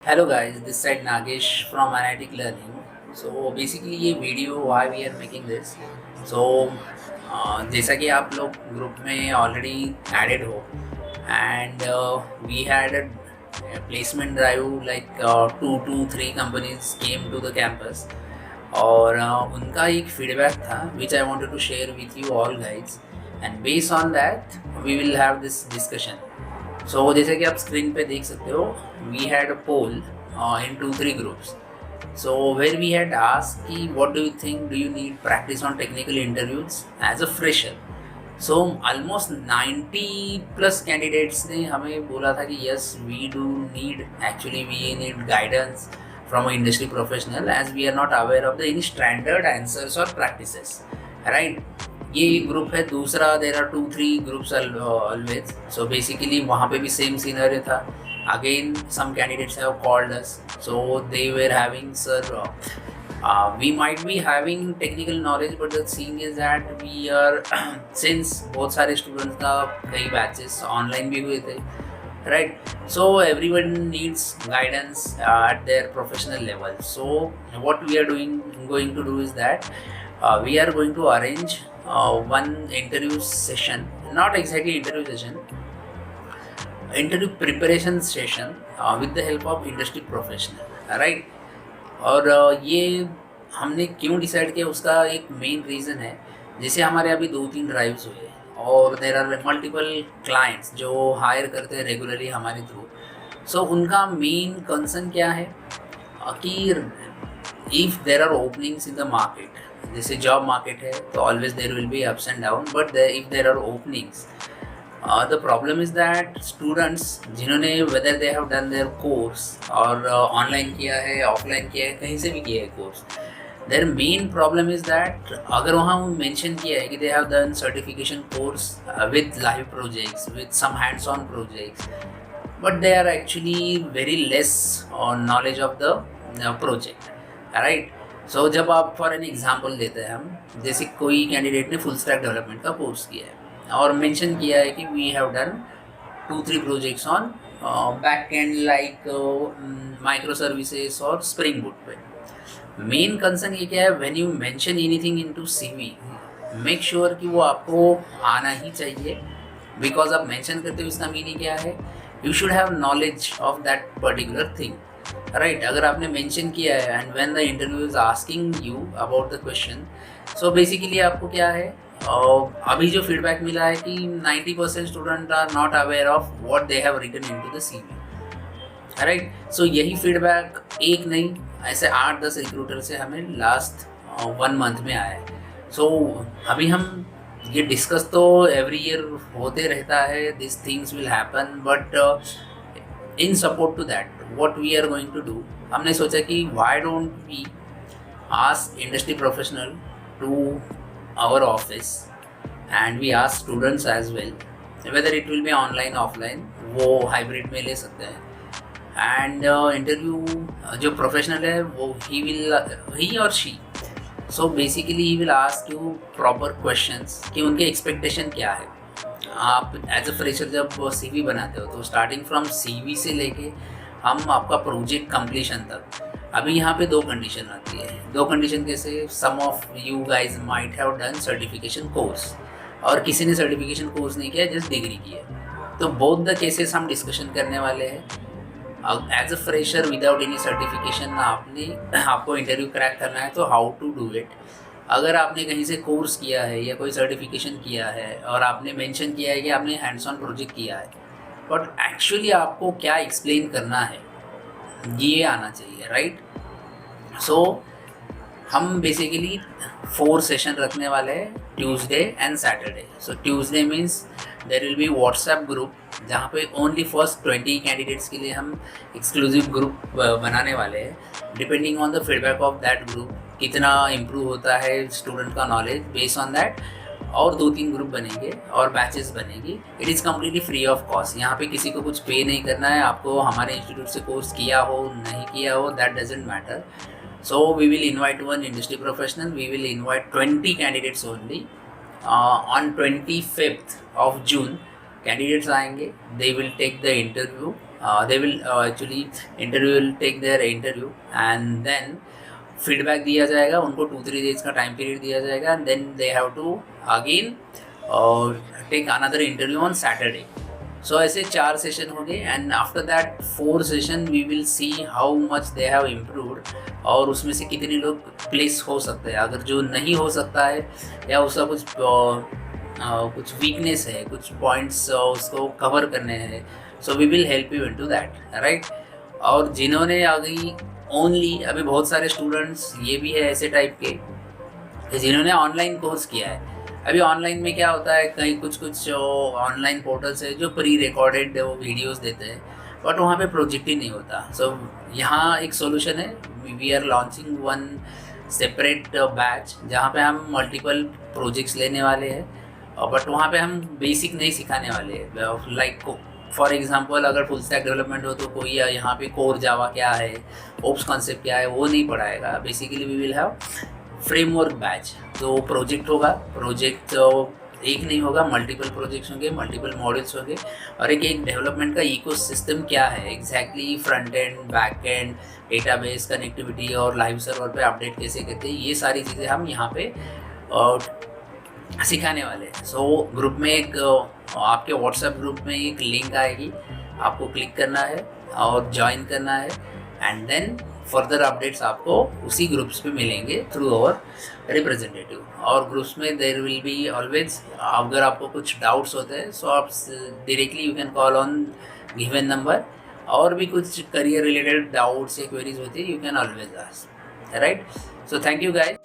Hello guys, this side Nagesh from Analytic Learning. So basically ये video why we are making this. So जैसा कि आप लोग group में ऑलरेडी एडेड हो and we had a placement drive like 2 to 3 companies came to the campus और उनका एक फीडबैक था which I wanted to share with you all guys and based on that we will have this discussion. सो जैसे कि आप screen पे देख सकते हो we had a poll in 2-3 groups. So where we had asked कि what do you think do you need practice on technical interviews as a fresher. So almost 90+ candidates ने हमें बोला था कि yes we do need actually we need guidance from an industry professional as we are not aware of the any standard answers or practices, right? ये एक group है. दूसरा there are 2-3 groups always. So basically वहाँ पे भी same scenery था. Again some candidates have called us, so they were having sir we might be having technical knowledge but the thing is that we are since बहुत सारे students का कई batches online भी हुए थे, right? So everyone needs guidance at their professional level. So what we are going to do is that we are going to arrange one interview session, not exactly interview session, interview preparation session with the help of industry professional, right? और ये हमने क्यों decide किया उसका एक main reason है. जैसे हमारे अभी 2-3 ड्राइव्स हुए और देर आर मल्टीपल क्लाइंट्स जो हायर करते हैं रेगुलरली हमारे थ्रू. सो उनका मेन कंसर्न क्या है कि if there are openings in the market, जैसे जॉब मार्केट है तो always there will be ups and down, but if there are openings the problem is that students जिन्होंने whether they have done their course और online किया है offline किया है कहीं से भी किया है course, their main problem is that अगर वहाँ मेंशन किया है कि they have done certification course with live projects with some hands on projects, but they are actually very less on knowledge of the project, right? So जब आप for an example देते हैं हम, जैसे कोई कैंडिडेट ने फुल स्टैक डेवलपमेंट का course किया है और मेंशन किया है कि we have done 2-3 projects on back end like micro services और स्प्रिंग बूट पे. मेन कंसर्न ये क्या है, when you mention anything into CV make sure कि वो आपको आना ही चाहिए, बिकॉज आप मेंशन करते हो इसका मीनिंग क्या है, you should have knowledge of that particular thing, right? अगर आपने मेंशन किया है and when the interview is asking you about the question, so basically आपको क्या है, अभी जो फीडबैक मिला है कि 90% student are not aware of what they have written into the CV, right? So यही फीडबैक एक नहीं ऐसे 8-10 रिक्रूटर से हमें लास्ट 1 मंथ में आया है. सो अभी हम ये डिस्कस तो एवरी ईयर होते रहता है, this things will happen, but in support to that what we are going to do, हमने सोचा कि why don't we ask industry professional to our office and we ask students as well whether it will be online offline, वो hybrid में ले सकते हैं. and interview जो professional है वो he or she, so basically he will ask you proper questions कि उनके expectation क्या है. आप एज अ फ्रेशर जब CV बनाते हो तो स्टार्टिंग फ्रॉम CV से लेके हम आपका प्रोजेक्ट कंप्लीशन तक, अभी यहाँ पे 2 कंडीशन आती है. 2 कंडीशन कैसे, some of you guys might have done certification course और किसी ने सर्टिफिकेशन कोर्स नहीं किया, जस्ट डिग्री की है. तो बोथ द केसेस हम डिस्कशन करने वाले हैं. As a fresher without any certification आपको इंटरव्यू क्रैक करना है तो हाउ टू डू इट. अगर आपने कहीं से कोर्स किया है या कोई सर्टिफिकेशन किया है और आपने मेंशन किया है कि आपने हैंड्स ऑन प्रोजेक्ट किया है, बट एक्चुअली आपको क्या एक्सप्लेन करना है ये आना चाहिए, राइट? सो हम बेसिकली 4 सेशन रखने वाले हैं, Tuesday and Saturday. So Tuesday means there will be WhatsApp group जहाँ पे ओनली फर्स्ट 20 कैंडिडेट्स के लिए हम एक्सक्लूसिव ग्रुप बनाने वाले हैं. Depending on the feedback of that group कितना इम्प्रूव होता है स्टूडेंट का नॉलेज, बेस्ड ऑन दैट और 2-3 ग्रुप बनेंगे और बैचेस बनेगी. It is completely free of cost. यहाँ पे किसी को कुछ पे नहीं करना है. आपको हमारे इंस्टीट्यूट से कोर्स किया हो नहीं किया हो that doesn't matter. So we will invite one industry professional. We will invite 20 candidates only on 25th of June. Candidates आएंगे, they will take the interview, they will actually interview will take their interview and then feedback दिया जाएगा उनको, 2-3 days का time period दिया जाएगा and then they have to again और take another interview on Saturday. So ऐसे 4 session होंगे and after that 4 session we will see how much they have improved और उसमें से कितने लोग प्लेस हो सकते हैं. अगर जो नहीं हो सकता है या उसका कुछ वीकनेस है, कुछ पॉइंट्स उसको कवर करने हैं, so we will help you into that, right. और जिन्होंने अभी बहुत सारे स्टूडेंट्स ये भी है ऐसे टाइप के जिन्होंने ऑनलाइन कोर्स किया है. अभी ऑनलाइन में क्या होता है, कहीं कुछ ऑनलाइन पोर्टल्स है जो प्री रिकॉर्डेड वो वीडियोस देते हैं बट वहाँ पे प्रोजेक्ट ही नहीं होता. सो यहाँ एक सोल्यूशन है, we are launching one separate batch जहाँ पे हम मल्टीपल प्रोजेक्ट्स लेने वाले हैं बट वहाँ पे हम बेसिक नहीं सिखाने वाले हैं. लाइक फॉर एग्जांपल अगर फुल स्टैक डेवलपमेंट हो तो कोई यहाँ पे कोर जावा क्या है, ओप्स कॉन्सेप्ट क्या है वो नहीं पढ़ाएगा. Basically we will have framework batch. तो प्रोजेक्ट होगा, प्रोजेक्ट एक नहीं होगा, मल्टीपल प्रोजेक्ट्स होंगे, मल्टीपल मॉड्यूल्स होंगे और एक डेवलपमेंट का इकोसिस्टम क्या है exactly, front end, back end, database connectivity और लाइव सर्वर पे अपडेट कैसे करते हैं, ये सारी चीज़ें हम यहाँ पे सिखाने वाले हैं. सो ग्रुप में आपके व्हाट्सएप ग्रुप में एक लिंक आएगी, आपको क्लिक करना है और ज्वाइन करना है एंड देन फर्दर अपडेट्स आपको उसी ग्रुप्स पे मिलेंगे थ्रू अवर रिप्रेजेंटेटिव. और ग्रुप्स में देयर विल बी ऑलवेज, अगर आपको कुछ डाउट्स होते हैं सो आप directly you can call on given number. और भी कुछ करियर रिलेटेड डाउट्स या क्वेरीज होती है you can always ask, right. So thank you guys.